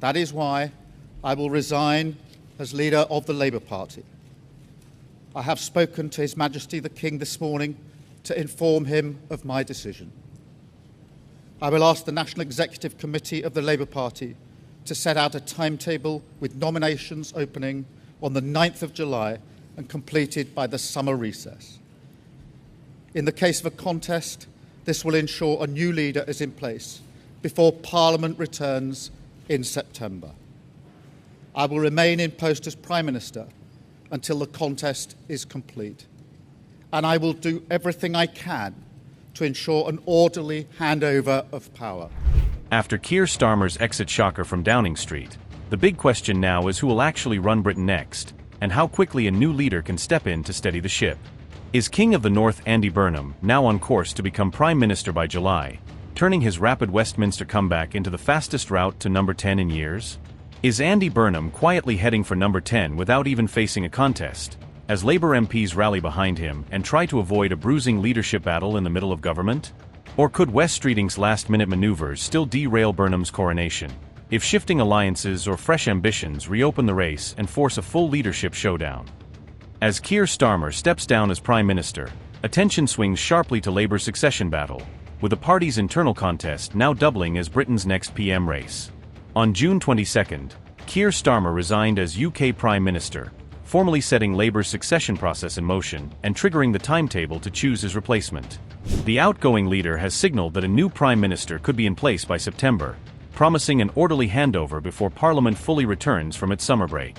That is why I will resign as leader of the Labour Party. I have spoken to His Majesty the King this morning to inform him of my decision. I will ask the National Executive Committee of the Labour Party to set out a timetable with nominations opening on the 9th of July and completed by the summer recess. In the case of a contest, this will ensure a new leader is in place before Parliament returns in September. I will remain in post as Prime Minister until the contest is complete, and I will do everything I can to ensure an orderly handover of power. After Keir Starmer's exit shocker from Downing Street, the big question now is who will actually run Britain next, and how quickly a new leader can step in to steady the ship. Is King of the North Andy Burnham now on course to become Prime Minister by July, turning his rapid Westminster comeback into the fastest route to No. 10 in years? Is Andy Burnham quietly heading for No. 10 without even facing a contest, as Labour MPs rally behind him and try to avoid a bruising leadership battle in the middle of government? Or could Wes Streeting's last-minute maneuvers still derail Burnham's coronation, if shifting alliances or fresh ambitions reopen the race and force a full leadership showdown? As Keir Starmer steps down as Prime Minister, attention swings sharply to Labour's succession battle, with the party's internal contest now doubling as Britain's next PM race. On June 22, Keir Starmer resigned as UK Prime Minister, formally setting Labour's succession process in motion and triggering the timetable to choose his replacement. The outgoing leader has signalled that a new Prime Minister could be in place by September, promising an orderly handover before Parliament fully returns from its summer break.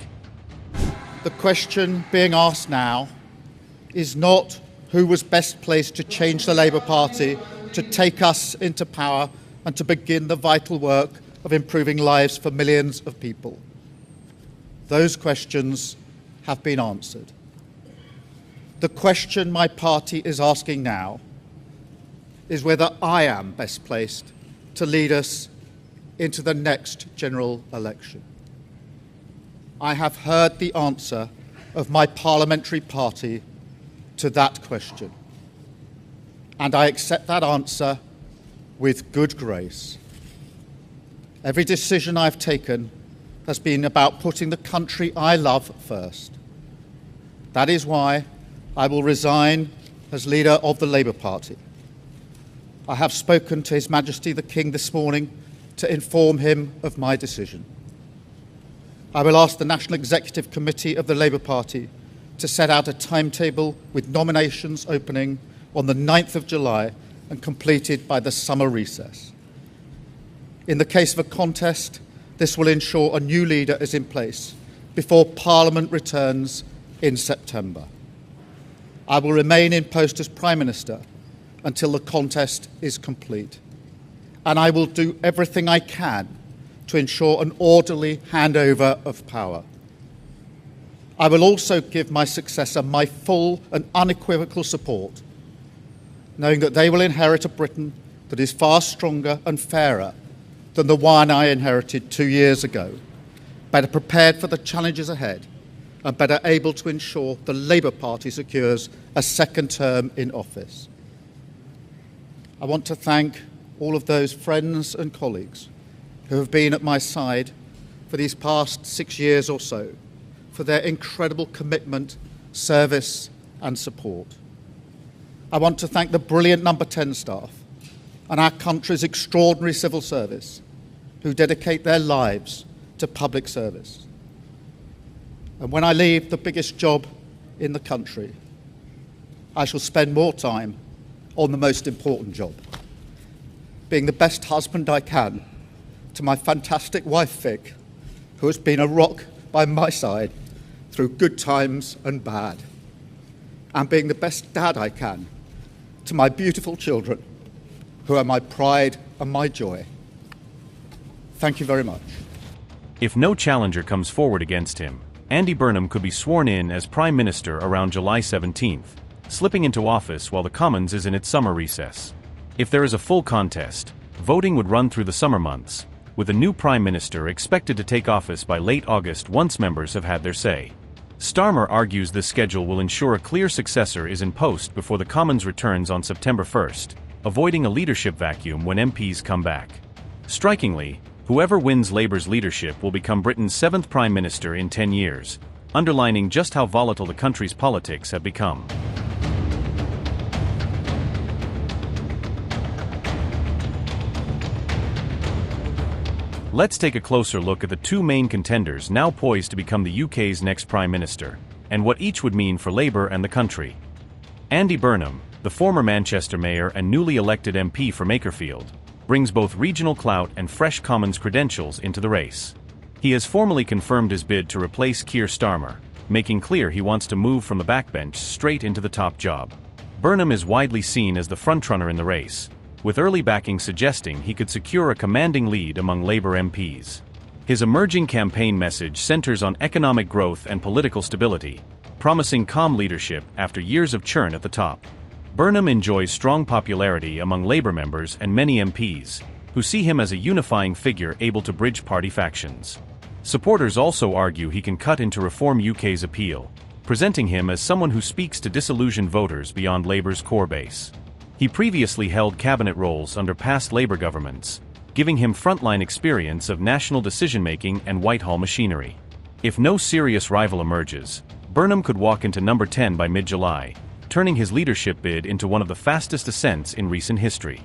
The question being asked now is not who was best placed to change the Labour Party, to take us into power and to begin the vital work of improving lives for millions of people. Those questions have been answered. The question my party is asking now is whether I am best placed to lead us into the next general election. I have heard the answer of my parliamentary party to that question, and I accept that answer with good grace. Every decision I've taken has been about putting the country I love first. That is why I will resign as leader of the Labour Party. I have spoken to His Majesty the King this morning to inform him of my decision. I will ask the National Executive Committee of the Labour Party to set out a timetable with nominations opening on the 9th of July and completed by the summer recess. In the case of a contest, this will ensure a new leader is in place before Parliament returns in September. I will remain in post as Prime Minister until the contest is complete, and I will do everything I can to ensure an orderly handover of power. I will also give my successor my full and unequivocal support, knowing that they will inherit a Britain that is far stronger and fairer than the one I inherited 2 years ago, better prepared for the challenges ahead, and better able to ensure the Labour Party secures a second term in office. I want to thank all of those friends and colleagues who have been at my side for these past 6 years or so, for their incredible commitment, service and support. I want to thank the brilliant No. 10 staff and our country's extraordinary civil service who dedicate their lives to public service. And when I leave the biggest job in the country, I shall spend more time on the most important job, being the best husband I can to my fantastic wife Vic, who has been a rock by my side through good times and bad, and being the best dad I can to my beautiful children, who are my pride and my joy. Thank you very much. If no challenger comes forward against him, Andy Burnham could be sworn in as Prime Minister around July 17th, slipping into office while the Commons is in its summer recess. If there is a full contest, voting would run through the summer months, with a new Prime Minister expected to take office by late August once members have had their say. Starmer argues this schedule will ensure a clear successor is in post before the Commons returns on September 1st, avoiding a leadership vacuum when MPs come back. Strikingly, Whoever wins Labour's leadership will become Britain's 7th Prime Minister in 10 years, underlining just how volatile the country's politics have become. Let's take a closer look at the two main contenders now poised to become the UK's next Prime Minister, and what each would mean for Labour and the country. Andy Burnham, the former Manchester Mayor and newly elected MP for Makerfield, brings both regional clout and fresh Commons credentials into the race. He has formally confirmed his bid to replace Keir Starmer, making clear he wants to move from the backbench straight into the top job. Burnham is widely seen as the frontrunner in the race, with early backing suggesting he could secure a commanding lead among Labour MPs. His emerging campaign message centres on economic growth and political stability, promising calm leadership after years of churn at the top. Burnham enjoys strong popularity among Labour members and many MPs, who see him as a unifying figure able to bridge party factions. Supporters also argue he can cut into Reform UK's appeal, presenting him as someone who speaks to disillusioned voters beyond Labour's core base. He previously held cabinet roles under past Labour governments, giving him frontline experience of national decision-making and Whitehall machinery. If no serious rival emerges, Burnham could walk into No.10 by mid-July, turning his leadership bid into one of the fastest ascents in recent history.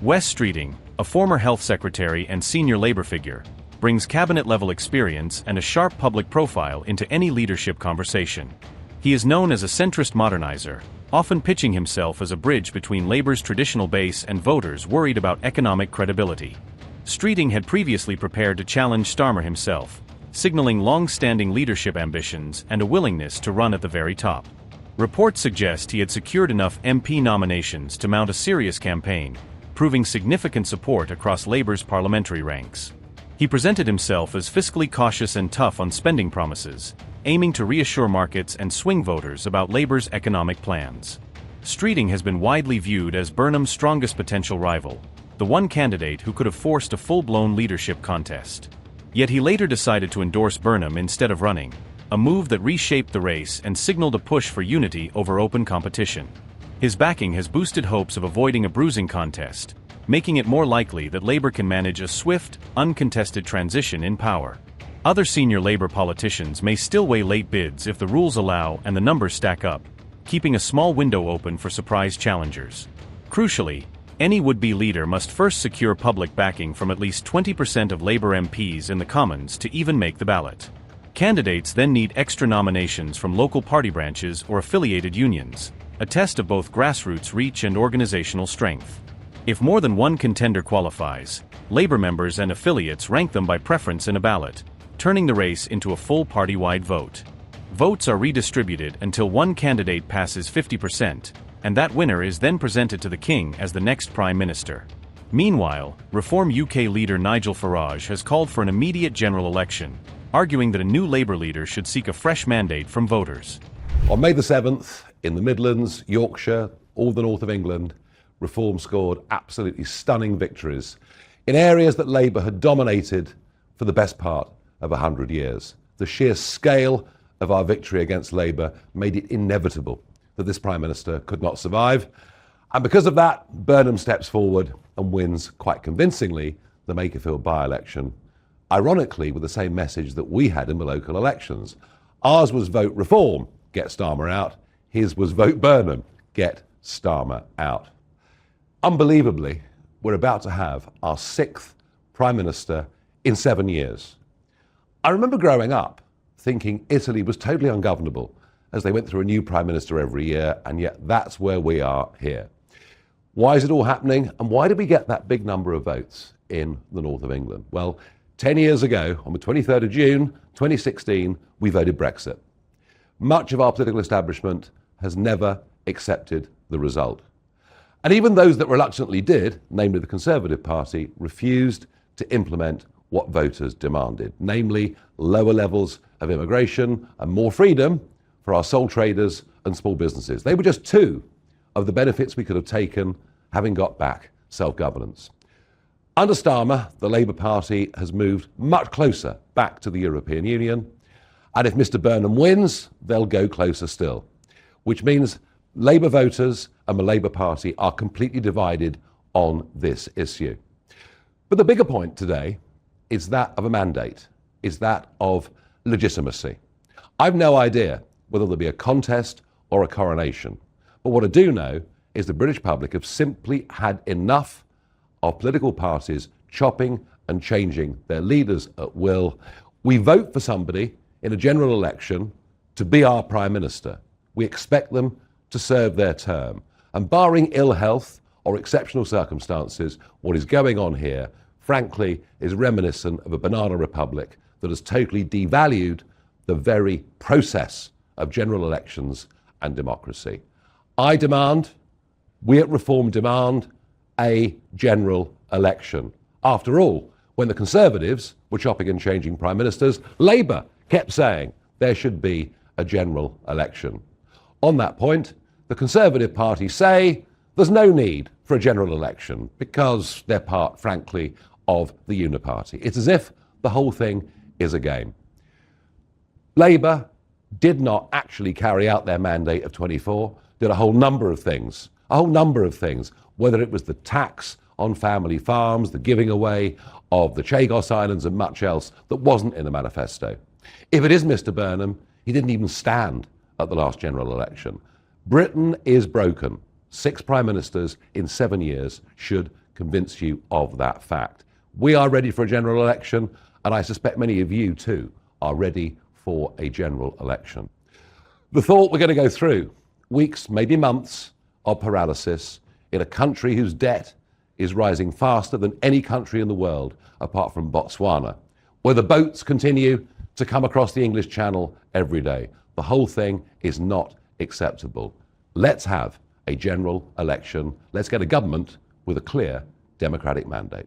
Wes Streeting, a former Health Secretary and senior Labour figure, brings cabinet-level experience and a sharp public profile into any leadership conversation. He is known as a centrist modernizer, often pitching himself as a bridge between Labour's traditional base and voters worried about economic credibility. Streeting had previously prepared to challenge Starmer himself, signalling long-standing leadership ambitions and a willingness to run at the very top. Reports suggest he had secured enough MP nominations to mount a serious campaign, proving significant support across Labour's parliamentary ranks. He presented himself as fiscally cautious and tough on spending promises, aiming to reassure markets and swing voters about Labour's economic plans. Streeting has been widely viewed as Burnham's strongest potential rival, the one candidate who could have forced a full-blown leadership contest. Yet he later decided to endorse Burnham instead of running, a move that reshaped the race and signaled a push for unity over open competition. His backing has boosted hopes of avoiding a bruising contest, making it more likely that Labour can manage a swift, uncontested transition in power. Other senior Labour politicians may still weigh late bids if the rules allow and the numbers stack up, keeping a small window open for surprise challengers. Crucially, any would-be leader must first secure public backing from at least 20% of Labour MPs in the Commons to even make the ballot. Candidates then need extra nominations from local party branches or affiliated unions, a test of both grassroots reach and organisational strength. If more than one contender qualifies, Labour members and affiliates rank them by preference in a ballot, turning the race into a full party-wide vote. Votes are redistributed until one candidate passes 50%, and that winner is then presented to the King as the next Prime Minister. Meanwhile, Reform UK leader Nigel Farage has called for an immediate general election, arguing that a new Labour leader should seek a fresh mandate from voters. On May the 7th, in the Midlands, Yorkshire, all the north of England, Reform scored absolutely stunning victories in areas that Labour had dominated for the best part of 100 years. The sheer scale of our victory against Labour made it inevitable that this Prime Minister could not survive. And because of that, Burnham steps forward and wins quite convincingly the Makerfield by-election, ironically with the same message that we had in the local elections. Ours was vote Reform, get Starmer out. His was vote Burnham, get Starmer out. Unbelievably, we're about to have our 6th Prime Minister in 7 years. I remember growing up thinking Italy was totally ungovernable as they went through a new Prime Minister every year, and yet that's where we are here. Why is it all happening, and why did we get that big number of votes in the north of England? Well, 10 years ago, on the 23rd of June 2016, we voted Brexit. Much of our political establishment has never accepted the result. And even those that reluctantly did, namely the Conservative Party, refused to implement what voters demanded, namely lower levels of immigration and more freedom for our sole traders and small businesses. They were just two of the benefits we could have taken having got back self-governance. Under Starmer, the Labour Party has moved much closer back to the European Union, and if Mr Burnham wins, they'll go closer still, which means Labour voters and the Labour Party are completely divided on this issue. But the bigger point today is that of a mandate, is that of legitimacy. I've no idea whether there'll be a contest or a coronation, but what I do know is the British public have simply had enough of political parties chopping and changing their leaders at will. We vote for somebody in a general election to be our Prime Minister. We expect them to serve their term. And barring ill health or exceptional circumstances, what is going on here, frankly, is reminiscent of a banana republic that has totally devalued the very process of general elections and democracy. I demand, we at Reform demand, a general election. After all, when the Conservatives were chopping and changing prime ministers, Labour kept saying there should be a general election. On that point, the Conservative Party say there's no need for a general election because they're part, frankly, of the Uniparty. It's as if the whole thing is a game. Labour did not actually carry out their mandate of 24, did a whole number of things, whether it was the tax on family farms, the giving away of the Chagos Islands and much else that wasn't in the manifesto. If it is Mr. Burnham, he didn't even stand at the last general election. Britain is broken. 6 prime ministers in 7 years should convince you of that fact. We are ready for a general election, and I suspect many of you too are ready for a general election. The thought we're going to go through weeks, maybe months of paralysis in a country whose debt is rising faster than any country in the world apart from Botswana, where the boats continue to come across the English Channel every day. The whole thing is not acceptable. Let's have a general election. Let's get a government with a clear democratic mandate.